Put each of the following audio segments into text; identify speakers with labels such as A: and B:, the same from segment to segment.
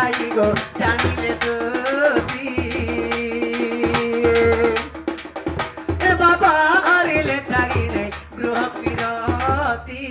A: भाई गो जानिले तुती ए बाबा हरिले छाड़िले गृह पिरती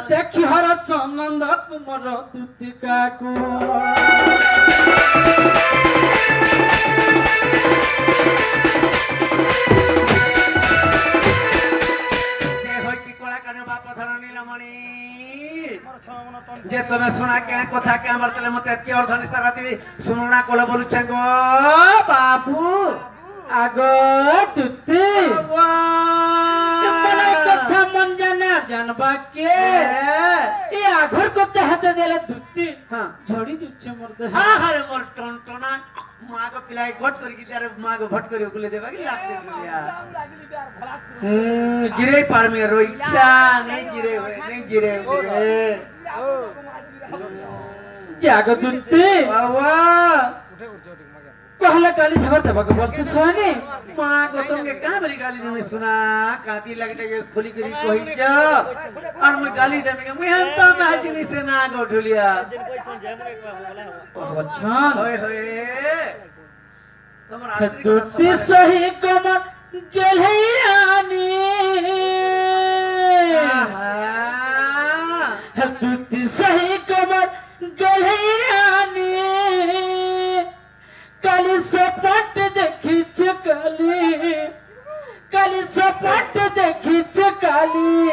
B: देखी हर सनंद कुमार तुतिका को
A: जे तुम्हें सुना क्या कथा क्या हमर चले मते के और धनी राती सुनना कोले बोलु छंगो बाबू
B: आगो तुति कथा मन जाने जानबा के ए आघर को हाथ देले तुति
A: हां
B: झड़ी दुचे मरते
A: हां हरे मोर टनटना मां को पिलाई घट करी कि तारे मां को भट करी ओकुले देबा कि लागसे दिया जिरे पार में रोई क्या नहीं जिरे होए नहीं जिरे होए
B: जागो तुति
A: बाबा
B: कहले काली झबर देबा के वर्ष सोनी
A: मां को तुमके का बली गाली दे में सुना काती लगटे जे खोली करी कहि छ और मैं गाली दे में मैं हम तो मैजिनी से ना गो ढुलिया
B: अच्छा
A: होए होए तुम रात्रि
B: तुति सही कमर गेलै रानी तुति सही कमर गेलै रानी काली सपट देखी सपट देखी काली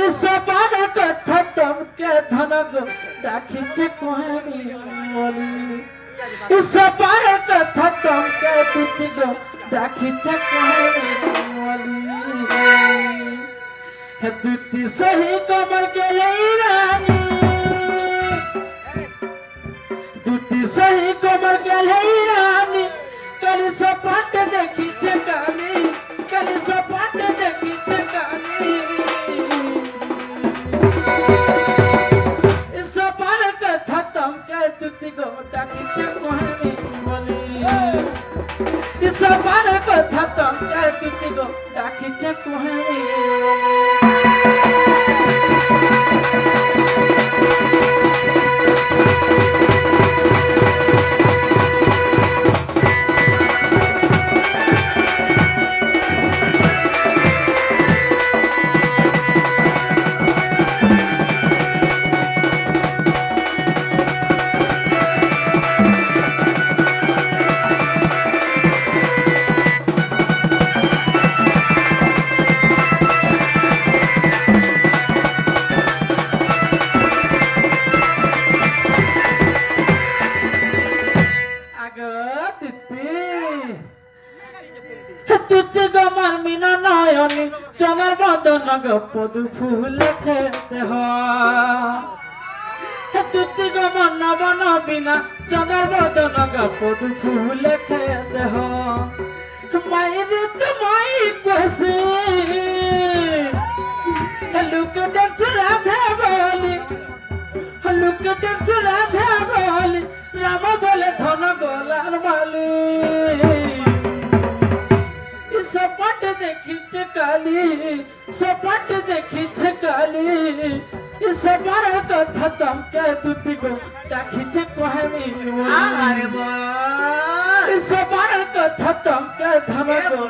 B: इस बार कथा तुमके धनक देखी कहनी बोली इस बार कथा तुमके तुति गो देखी कहनी बोली है तुति सही कमर गेलै रानी तुति सही कमर गेलै रानी कल सपट देखी काली कल सपट देखी काली इस बार कथा तुमके तुति गो देखी कहनी बोली इस बार कथा तुमके तुति गो देखी कहनी चंदर बदन गपदु फूल खेते हो तुति गो मन बन बिना चंदर बदन गपदु फूल खेते हो माई रे माई कोसी लुक देख राधा बोली लुक देख राधा बोली राम बोले धन गोलार माली सपट देखी काली सपट देखी काली इस बार कथा तुमके तुति गो देखी कहनी
A: अरे बा
B: सबार कथा तुमके धमको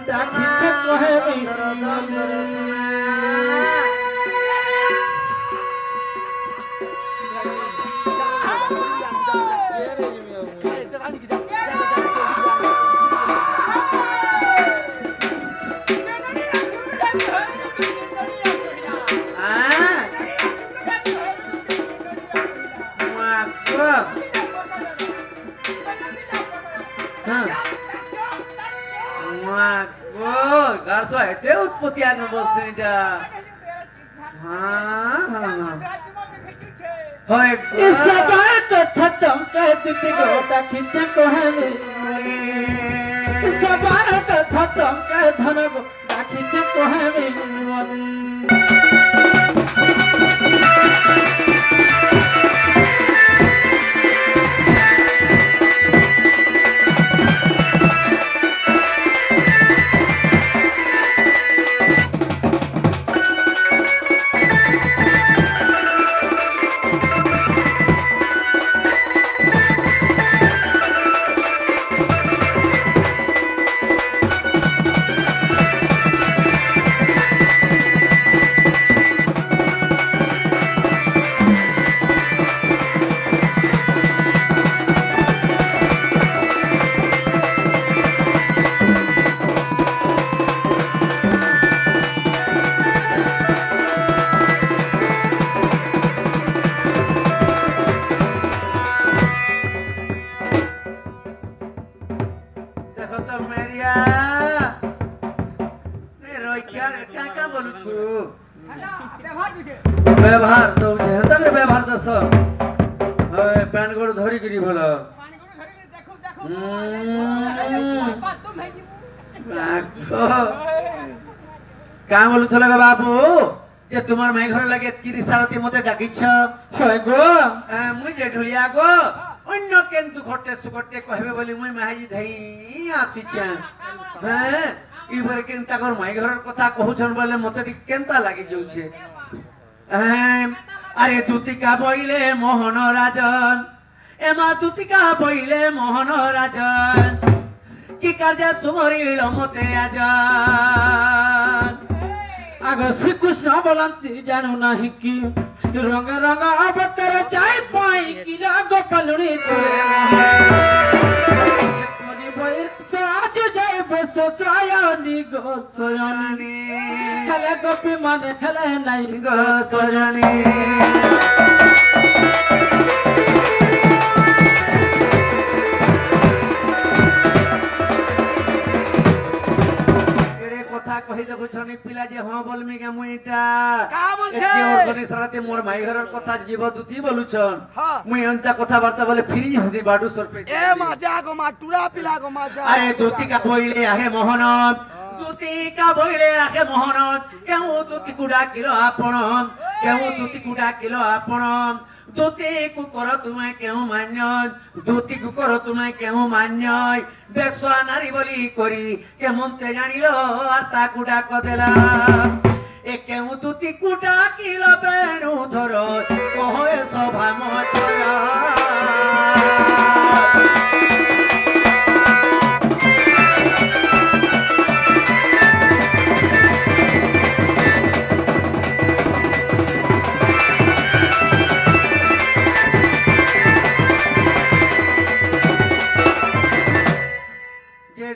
B: डाकी छे कहबी
A: गारसो हेते उत्पत्ति आनु बस्छ
B: ए सबार कथा तुमके दुतिको डाकी छे कहबी सबार कथा तुमके धनको डाकी छे कहबी
A: व्यवहार दौचे तक व्यवहार दस पैन गोड़ धरी करी बोल क्या बोलू थल बाबू जे तुमार माई घर लगे 30 सालती मते डाकिछ
B: হয় গো
A: मुई जे ढुलिया गो अन्य केन्तु घटे सुकटे कहबे बोली मुई माई धई आसीछे हैं इबरे केनता घर माई घर कथा कहउछन बोले मते केनता लागि जाउछे अरे तुतिका बइले मोहन राजन एमा तुतिका बइले मोहन राजन की कार्य सुमरिल मते आजन
B: आगे श्री कृष्ण बोलती जानू नहीं कि रंग रंग अवतार जाय पाई कि गोपालुनी आज जाय बस सयानी गो सयानी खेले गोपी माने खेले नहीं
A: गो सयानी कहि देखु छनी पिला जे हां बोलमी के मुइटा
C: का बोलछे
A: एते ओरगनी सराते मोर माई घरर कथा जीव तुती बोलुछन मुई अंता कथा वार्ता बोले फिरी हदी बाडू सर पे
C: ए माजा गो मा टुरा पिला गो माजा
A: अरे दूती का बोइले आहे मोहन दूती का बोइले आहे मोहन केउ दूती कुडा किलो आपण केउ दूती कुडा किलो आपण दूती को करो तुम्हें केउ मान्य दूती को करो तुम्हें केउ मान्य बेसवा नारी बोली करी के मनते जानिलो आर ता कुडा कदेला ए केउ दूती कुडा किलो बेणु धरो कहे सभा मचला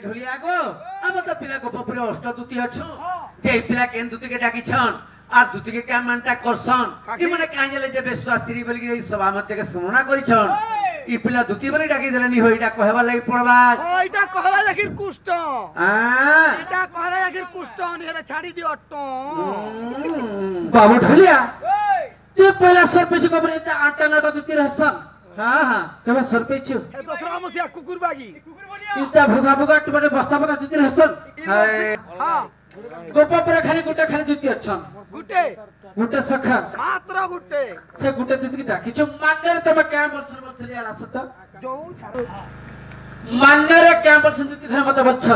A: ढुलिया गो अब तो पिला को पपुरे अष्ट दूती अछो जे पिला केन दूती के डाकी छन आ दूती के काम मानता करसन ई मने कांजले जे विश्वास स्त्री बोली के सभा मते के सुनना करी छन ई पिला दूती बोली डाकी देलनी होइटा कहबा लागि पड़बा
C: ओइटा कहला लागि कुष्ट
A: हां
C: एटा कहला लागि कुष्ट नेरे छाड़ी दियो अट्टो
B: बाबू ढुलिया ते पहला सर पे को बरे आटा नटा दूती रहसन
A: हां हां
B: केबे सर पे छु
C: ए दूसरा मसिया कुकुर बागी
B: इता भुगा भुगा टुबे बस्ता बता दूती रहसन
C: हां
B: गोपा पर खाली गुटा खाली दूती अछन
C: गुटे
B: गुटे सखा
C: मात्र गुटे
B: से गुटे दूती की डाकी छु मानर तब क्या बसन बथली आला सत
C: जो छाड़ो
B: मानर क्या बसन दूती घर मत बच्छ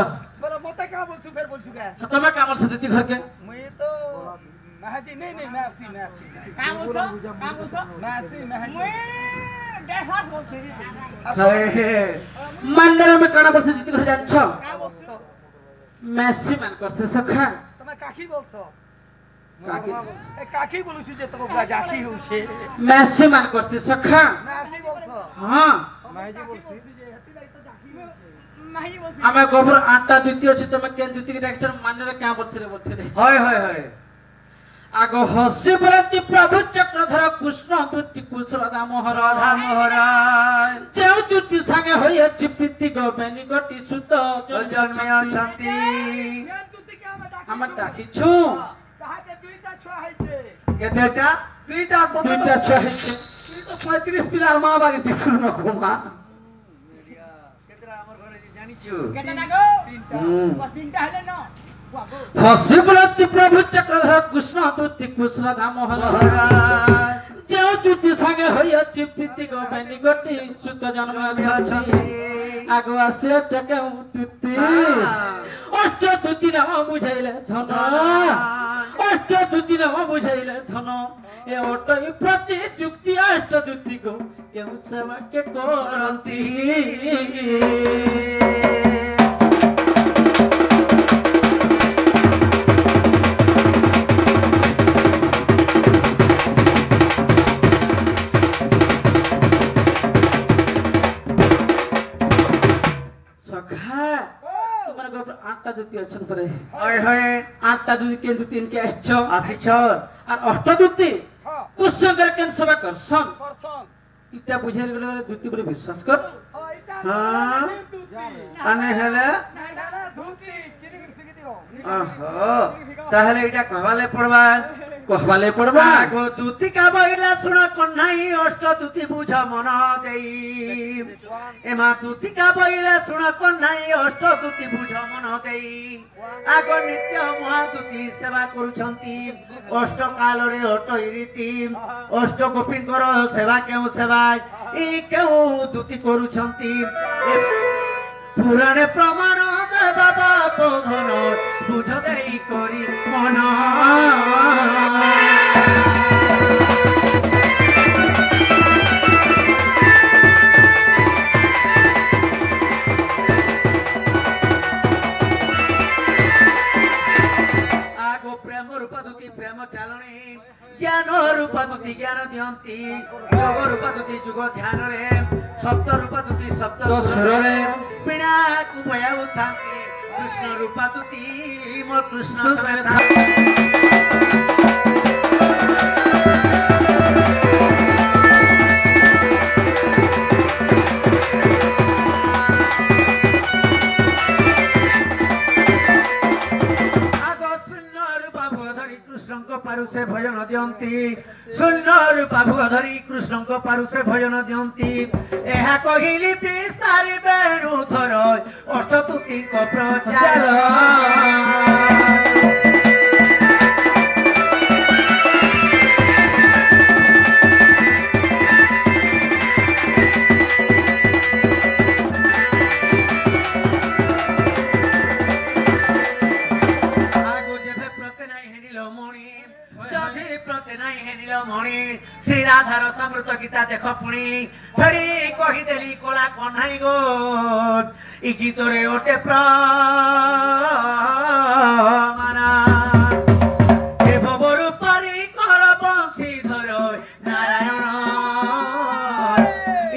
C: बोलो मते का बोलछु फेर बोलछु का
B: तब क्या बसन दूती घर के
C: मैं तो महाजी नहीं मैसी का बोलছো मैसी
B: मंदिर में कणा बसे जीत घर जान्छ
C: কা বলছো
B: মেসি মান করছে সখা
C: তুমি কাকি বলছো
B: কাকি
C: এই কাকি বলছো যে তোকে জাকি হউছে
B: মেসি মান করছে সখা
C: মাসি বলছো
B: হ্যাঁ
C: মাইজি বলছি
B: আমি গোবর আটা দ্বিতীয় আছে তুমি কেন দ্বিতীয় ডাকছ মানরে কা বলছে রে
A: হয় হয় হয়
B: আগো হসে প্রতি প্রভু চক্রধর কৃষ্ণ দুতি কুশল দামোহর
A: রাধা মহারাজ
B: যেও দুতি সাঙ্গে হইয়াছি প্রীতি গোবেনি গটি সুত
A: জন্মে অছন্তি
B: আমার ডাকিছু
C: তাহাকে দুইটা ছোয়া হইছে
A: কেতেটা
C: দুইটা তো
B: দুইটা ছয়ছে
C: তুই তো 35 পিলার মা বাগে দিছু না কোমা
A: কেতেটা আমার ঘরে জানিছু
C: কেটা না গো
A: হুম
C: তিনটা হলে না
B: হসে প্রতি প্রভু চক্রধর কৃষ্ণ দুতি কুশল দামোহর
A: মহারাজ
B: যেও দুতি সাঙ্গে হইয়াছি প্রীতি গোবেনি গটি সুত জন্ম অছন্তি আগো আসিয়াছে কেউ দুতি অষ্ট দুতি নাম বুঝাইলে ধন অষ্ট দুতি নাম বুঝাইলে ধন এ অটই প্রতি যুক্তি অষ্ট দুতি গো কেউ সেবাকে করন্তি সখা তোমার গোবর আটটা দুতি আছেন পরে
A: হয় হয়
B: আটটা দুতি কেন দুতি ইনকে আসছ
A: আসিছ
B: আর অষ্ট দুতি
C: হ্যাঁ
B: কুসঙ্গের কেন সেবা করছন
C: করছন
B: ইটা বুঝাই গেলে দুতি বলে বিশ্বাস কর
C: এটা
A: হ্যাঁ
C: দুতি
A: আনে হেলে
C: না না দুতি চিনি ফিকি দিও
A: ওহো তাহলে এটা কবালে পড়বা
B: কহবালে পড়বা
A: আগো দুতি কা বইলা শুন কন্যাই অষ্ট দুতি বুঝ মন দেই এমা দুতি কা বইলা শুন কন্যাই অষ্ট দুতি বুঝ মন দেই আগো নিত্য মহা দুতি সেবা করুছন্তি অষ্ট কালরে অটই রীতি অষ্ট গোপীঙ্কর সেবা কেউ সেবা এই কেউ দুতি করুছন্তি পুরাণে প্রমাণ দেবা বাপ ধন বুঝ দেই করি মন আগো প্রেম রূপদুতি প্রেম চালনে জ্ঞান রূপদুতি জ্ঞান দিয়ন্তি যোগ রূপদুতি যুগ ধ্যাନରେ সপ্ত রূপদুতি সপ্ত
B: সুରରେ
A: বিনা কুভୟ উত্থান্তি কৃষ্ণ রূপদুতি মো কৃষ্ণ
B: সুস্মিতা।
A: সমেতা পারুষে ভজন দিয়ন্তি শূন্য রূপা ভুগ ধরি কৃষ্ণଙ୍କ পারুষে ভজন দিয়ন্তি ଏହା କହିଲି ବିସ୍ତାରି ବେଣୁ ଥର ଅଷ୍ଟତୁତିଙ୍କ ପ୍ରଚାର श्री राधार समृत गीता देख पुणी फेरी कहीदेली कला कन्हाई गो इ गीत रे ओटे प्रमाना देवबरु परी कर बंशीधर नारायण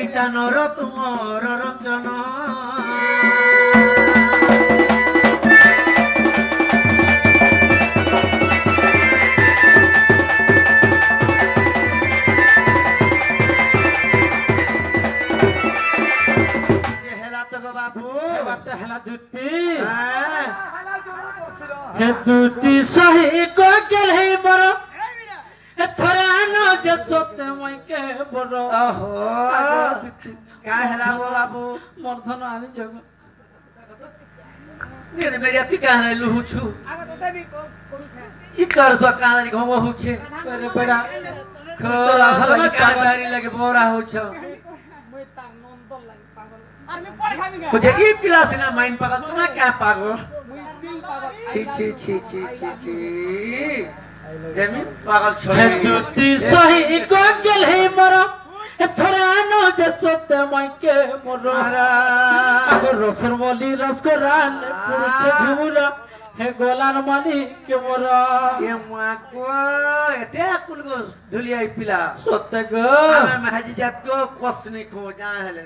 A: इटा नर तुमर रंजन
B: দুটি সহি গেল হে বড় থরা ন যে সতে মইকে বড়
A: ओहो का हला वो बाबू
B: মর্ধন আমি জগ
A: ने मेरी अति का हला लुहु छु
C: আগে তো দেবি করুছে
A: इ कर सो का हला घमो हु छे
B: করে বেড়া
A: खो हला का बारी लगे बोरा हु छ
C: মই তার নন্দ লাগি পাগল আর আমি পড় খাবি গে
A: मुझे इ पिला से ना माइंड पागल तुम क्या पागल
C: মই দিল পাগল
A: छी छी छी छी छी छी देमी पागल
B: হে
A: छोड़ी
B: দুটি সহি গেল হে বড় এথরে আনো যে সত্যে মাইকে মোর আগর রসের মলি রস করান পুরুছে ঝুমুরা হে গোলার মালিক মোর
A: এ মা গো এতে কুল গো ঢুলিয়াই পিলা
B: সত্যে গো
A: আমি মাহাজি জাত গো কসনি খো যা হেলে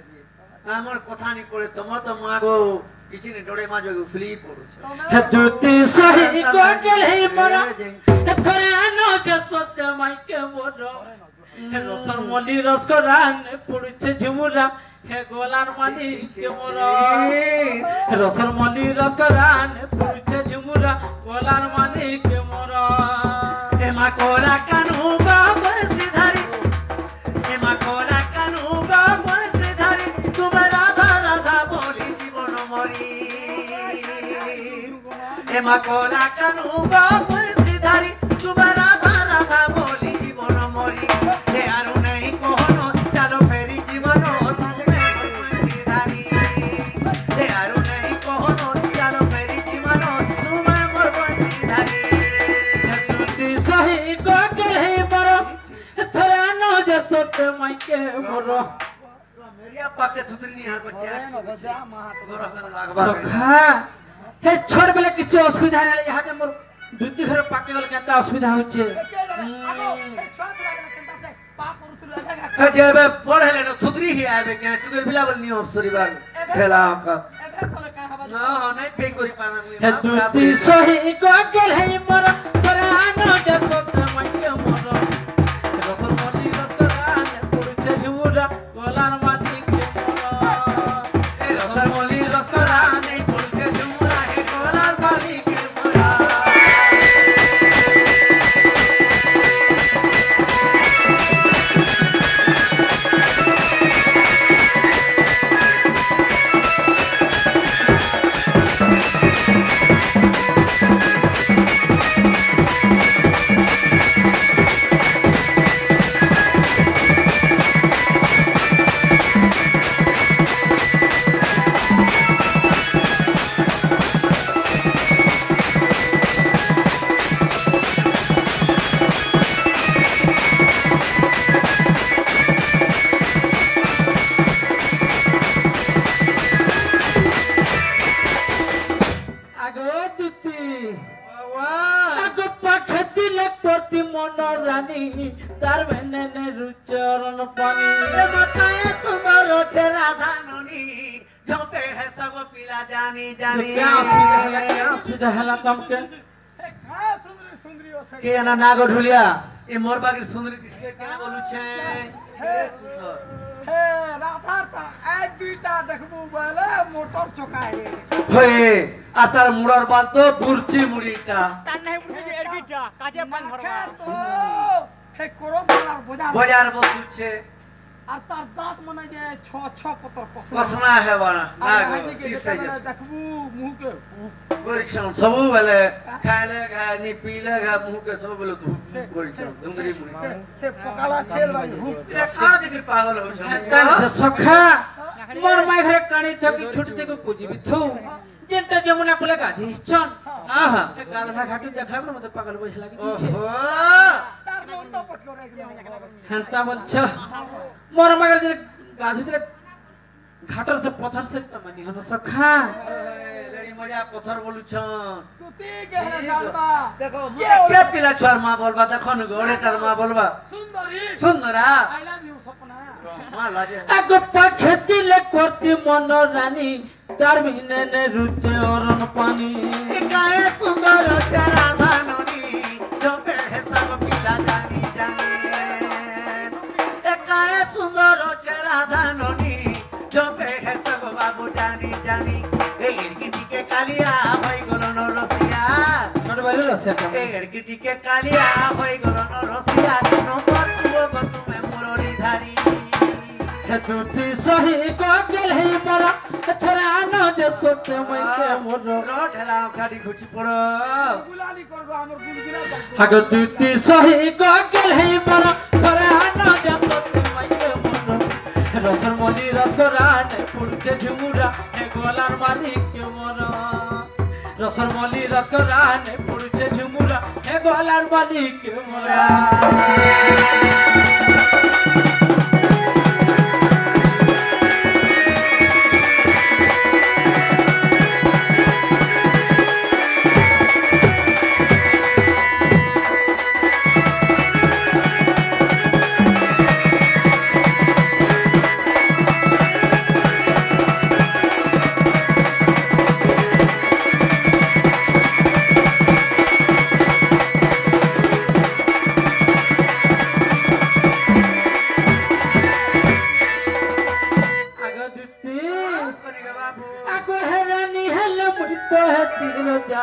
A: আমার কথা নি করে তোমা তো মা গো কিছু নি ডড়ে মা যোগ ফ্লি পড়ুছে
B: হে দুতি সহি গো গেল হে মোর এথরে আনো যে সত্যে মাইকে মোর হে রসের মলি রস করান পুরুছে ঝুমুরা হে গোলার মালিক মোর রসের মলি রস করান পুরুছে ঝুমুরা গোলার মালিক মোর
A: এ মা কোলা কানু গো বসি ধারি এ মা কোলা কানু গো বসি ধারি তুমি রাধা রাধা বলি জীবন মরি এ মা কোলা কানু গো বসি ধারি তুমি রাধা রাধা বলি জীবন মরি হে আরু নাই কোহনো চলো ফেরি জীবন তুমি বসি ধারি হে আরু নাই কোহনো চলো ফেরি জীবন তুমি মোর বসি ধারি
B: দুতি সহি গো গেল হে মোর এথরে আনো যে সত্যে মাইকে মোর
A: मेरिया पाके सुतरी नहीं हार बच्चे
B: সখা হে ছোট বেলা কিছু অসুবিধা নাই ইহাতে মোর দুতি ঘরে পাকে গেল কেনতা অসুবিধা হচ্ছে
A: जेबे पढ़े ले न सुतरी ही आबे के टुकेल बिला बल नियो सरीबार खेला का ना नहीं पे करी पाना
B: হে দুতি সহি গো গেল হে মোর এথরে আনো যে সত্যে মাইকে মোর রসর মলি রসরান পুরুছে ঝুমুরা গোলার মালিক মোর
A: ए रसर मोली रसकरा नहीं पड़छे झुमरा हे कोलार बाली के मोरा
B: আগো দুতি
A: वाह
B: আগো পাখে দিলে প্রতি মন রানী তার ভেনে রুচরণ পানি
A: ए मकाए सुंदर छे राधा ननी झोंपे है सब पिला जानी जानी
B: क्या অসুবিধা হলা তমকে
A: के ना नागो ढुलिया ए मोर बागिर सुंदरी किसके क्या बोलू छे हे सुंदर होए आतार मुड़ार बाल तो बुरची मुड़ीटा बाजार बसू छे
C: আর তার দাঁত মনে যে ছ ছ পতর
A: कसना है वाला नागो किसे जे
C: দেখবু মুখে
A: परीक्षण सब बेले खाले गा नी पीले गा मुंह के सब बेले परीक्षण दुंगरी मुड़ी
C: সে পকালা ছেল ভাই হুক
A: ये खाना देखि पागल हो
B: তার
A: छे
B: সখা মোর মাই ঘরে কানি থাকি ছুটতে কো কুজিবি থু যেটা যমুনা কুলে গাধি ইছন
A: आहा
B: গাধা ঘাটু দেখাব না মতে পাগল বসে লাগি দিছে
A: ओहो
C: তার নন্দ পট করে
B: হেনতা বলছ মোর মাই ঘরে গাধি দিলে ঘাটর সে পথর সে তমানি হন সখা
A: लड़ी मजा पत्थर बोलू छन
C: তুই গেলে জানবা
A: देखो के पिला छोर मां बोलबा देखो न गोड़ेटार मां बोलबा
C: সুন্দরী
A: सुंदरा
C: আই লাভ ইউ সপনা
A: मां लाजे
B: আগো পাখে দিলে করতি মন রানী তার বিনে রুচে অরণ পানি
A: काए सुंदर चरा धाननी जो पे है सब पिला जानी जानी काए सुंदर चरा धाननी जो पे है सब बाबू जानी जानी ए गिरगिटी के कालिया होई गलो न रसिया
B: ছোট বাইরে রসে
A: ए गिरगिटी के कालिया होई गलो न रसिया नो पर तुओ गो तुमे मुरली धारी
B: হে দুতি সহি গো গেল হে মোর এথরে আনো যে সত্যে মাইকে মোর
A: रोड हेलाओ गाड़ी खुची पड़ो
C: গুলালি করবো আমার গুলগুলা
B: আগো দুতি সহি গো গেল হে মোর এথরে আনো যে সত্যে মাইকে মোর রসর মলি রসরান পুরুছে ঝুমুরা হে গোলার মালিক মোর রসর মলি রসরান পুরুছে ঝুমুরা হে গোলার মালিক মোর
A: बाबू
B: आगो हेरानी हेले मुई तो हेती रजा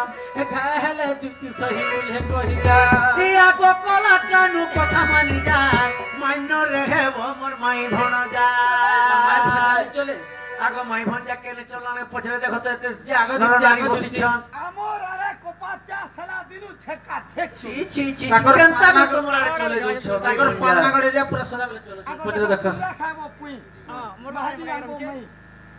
B: हेले जुती सही बुझे कहिला
A: দিয়া গো কলা কানু কথা মানি যায় মান্য রেহে মোর মাই ভণ যায়
B: চলে
A: আগো মাই ভণ যা কেনে চলনে পছরে দেখো তো এতে
B: যে আগো
A: নরনারী বসিছন
C: আমার আরে কোপাচা সারা দিনু ছেকা ছেকছি
A: ছি ছি ছি কেনতা গো তোমরা আড়ে চলে যাইছ
B: তাকর পান্না করে যা পুরা সদা বলে চলে পছরে দেখো
C: খাবো পুই মাহাদি আনবো মাই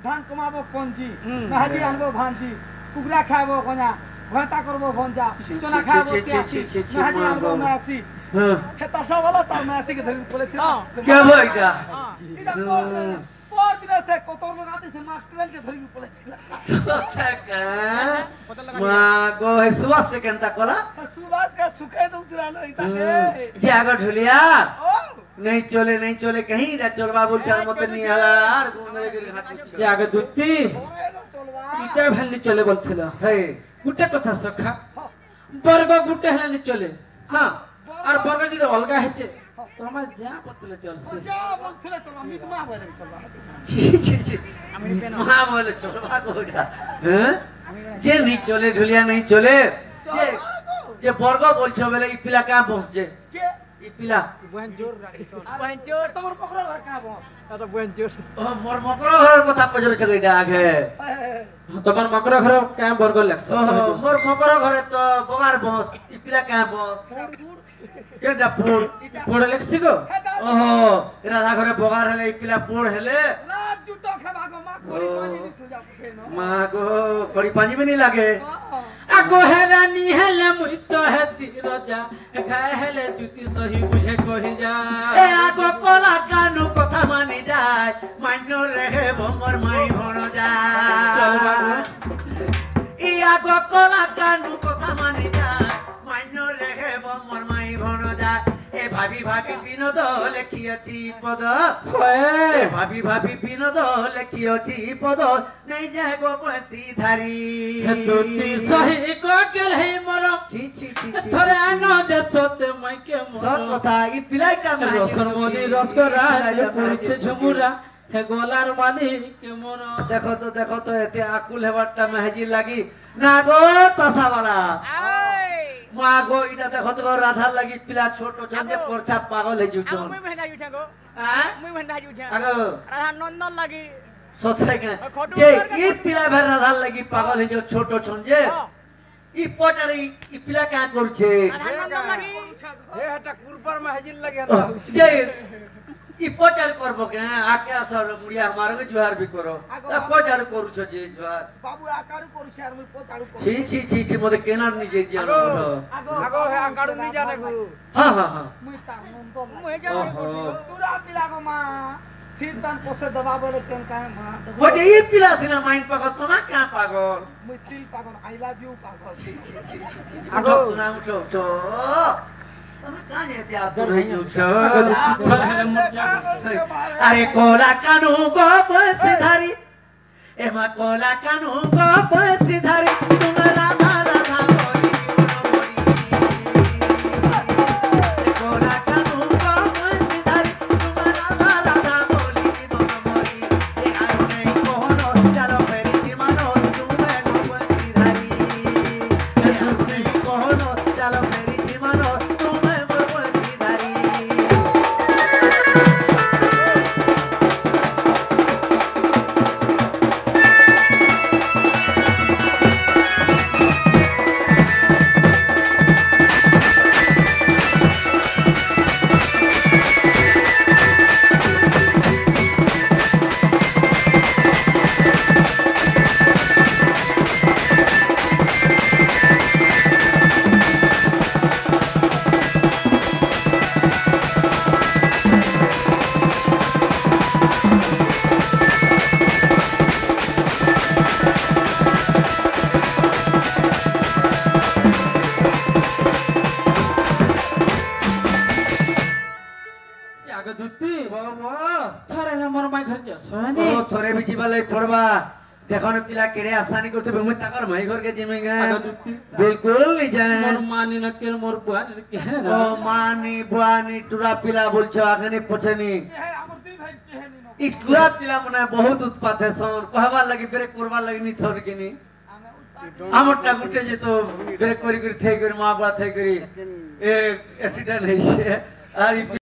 C: ধান কমাবো কঞ্জি মাহাদি আনবো ভাঞ্জি কুকুরা খাবো কোনা ঘন্টা করবো ভঞ্জা চনা খাবো পেঁয়াজি মাহাদি আনবো মাসি
A: হ্যাঁ
C: হেতা সবালা তার মাসি কে ধরি বলেছিল
A: কে বইটা
C: এটা পর দিন সে কত লোক আতেছে মাস্টার কে ধরি বলেছিল
A: মা গো হেসুয়াস কেনতা কলা
C: সুবাস का सुखे दो दिलानो इताके
A: যে আগো ঢুলিয়া
C: ओ
A: नहीं चले कहीं रा चलबा बोल चार मत नहीं हला আর গুন্দরে গেলে হাঁটছ
B: যে আগে দুতি
C: ओरे नो चलवा
B: ইটা ভালনি চলে বলছিল
A: হে
B: গুটে কথা সখা বর্গ গুটে হেলানি চলে
A: হ্যাঁ
B: আর বর্গ যদি অলগা হেছে তোমার যা বলতে চলছে
C: जा बोलছিলে তো আমি তোমা বলে চলবা
A: ছি মা বলে চলবা কোটা হ্যাঁ যে नहीं চলে ঢুলিয়া नहीं চলে যে যে বর্গ বলছো বলে ই পিলা কা বসছে
C: के
A: ই পিলা
C: बहनचोर तोर पकड़ो घर का बो तो बहनचोर
A: ও মোর মকর ঘরের কথা পজরে চকইটা আগে
B: তোমার মকর ঘর কাম বর্গ লাগছে
A: ও মোর মকর ঘরে তো বগার বস ই পিলা কা বস কেডা পুর
B: পড়ে লাগছে গো
A: ওহো রাধা ঘরে বগার হেলে ই পিলা পুর হেলে
C: रात जुटो खाबा को मा कोरी पानी नि सुजा फेनो
A: মা গো কড়ি পানি भी नहीं लागे
B: আগো হেরানি হেলে মুই তো হেতি রজা খায় হেলে জুতি সহি বুঝে কহি যা
A: এ আগো কলা কানু কথা মানি যায় মান্য রেহে মোর মাই ভণ যায় ই আগো কলা কানু কথা মানি যায় মান্য রেহে মোর মাই ভণ যায় এ ভাবি ভাবি বিনোদ লেখিয়াছি পদ এ ভাবি ভাবি বিনোদ লেখিয়াছি পদ নেই যায় গো বসি ধারি
B: দুতি সহি ককেল হে মর
A: ছি ছি ছি ছি
B: থরে আনো যে সতে মাইকে
A: সৎ
B: মর
A: কথা ই পিলাইটা
B: রসর মদি রসকরা পড়ছে ঝুমুরা হে গোলার মালিক মন
A: দেখো তো এতে আকুল হেবারটা মেহেজি লাগি না গো তসাওয়ালা মা গো এটা দেখো তো রাধার লাগি পিলা ছোট ছোট পরছা পাগল হয়ে যাউছন
D: মুই ভেন্দা জুঠে গো
A: হ্যাঁ
D: মুই ভেন্দা জুঠে
A: আগো
D: রাধা নন্দন লাগি
A: সথাই কেন যে ই পিলা ভের রাধার লাগি পাগল হয়ে যাও ছোট ছোট যে ই পটারি ই পিলা কা করছে
D: রাধা নন্দন লাগি
C: ए हटा कुरपर में हाजिर लगे
A: যে ই পটারি করবো কে আকে আসর মুড়িয়া মারবে জোহার বি করো তা পটারি করুছ যে জোহার
C: बाबू आकारू करूछे আর মুই পোচাড়ু করি
A: ছি ছি ছি ছি মতে কেনার নিজে দিয়া
C: আগো আগো হে আকাড়ু নি জানে গো
A: হ্যাঁ হ্যাঁ হ্যাঁ
C: মুই তার নন্দ
D: মুই জানি করছি গো
C: তুরা পিলা গো মা फिर तन पोसे दबा बोले तेन काहे मा
A: वो जे ये पिला सिना माइंड पागल तो ना क्या पागल
C: मुई तिल पागल आई लव यू पागल
A: आगो सुना उठो तो तुम कहां जेते आ तो नहीं उठो अरे कोला कानू गो बस धारी एमा कोला कानू गो बस धारी तुम राधा राधा बोली कोला कानू गो बस धारी तुम राधा राधा बोली मोरी ए आरो नहीं कोहनो चलो फेरी जीवनो तुमे गो बस धारी ए आरो नहीं कोहनो चलो फेरी जीवनो तुमे गो बस धारी
B: আগে দুতি
A: बाबा
B: থরে না মোর মাই ঘর যাস হয়নি
A: ओ थोड़े भी जीवा लई पड़बा देखो न पिला केड़े आसानी करते मुई ताकर माई घर के जिमेगा
B: आगे दुती
A: बिल्कुल नहीं जाए
B: মোর মানি না কে মোর বুয়া কে
A: ओ मानी बुआनी टुरा पिला बोलछो आखनी पछनी
C: ए हमर दुई भाई केहे नी नो
A: इ गुआ पिला मने बहुत उत्पात है सन कहबा लगी ब्रेक करबा लगी नि छोड़ के नि আমরটা গুটে যেত ব্রেক করি করি থেকে করে মা বা থেকে করে এ অ্যাক্সিডেন্ট হইছে আর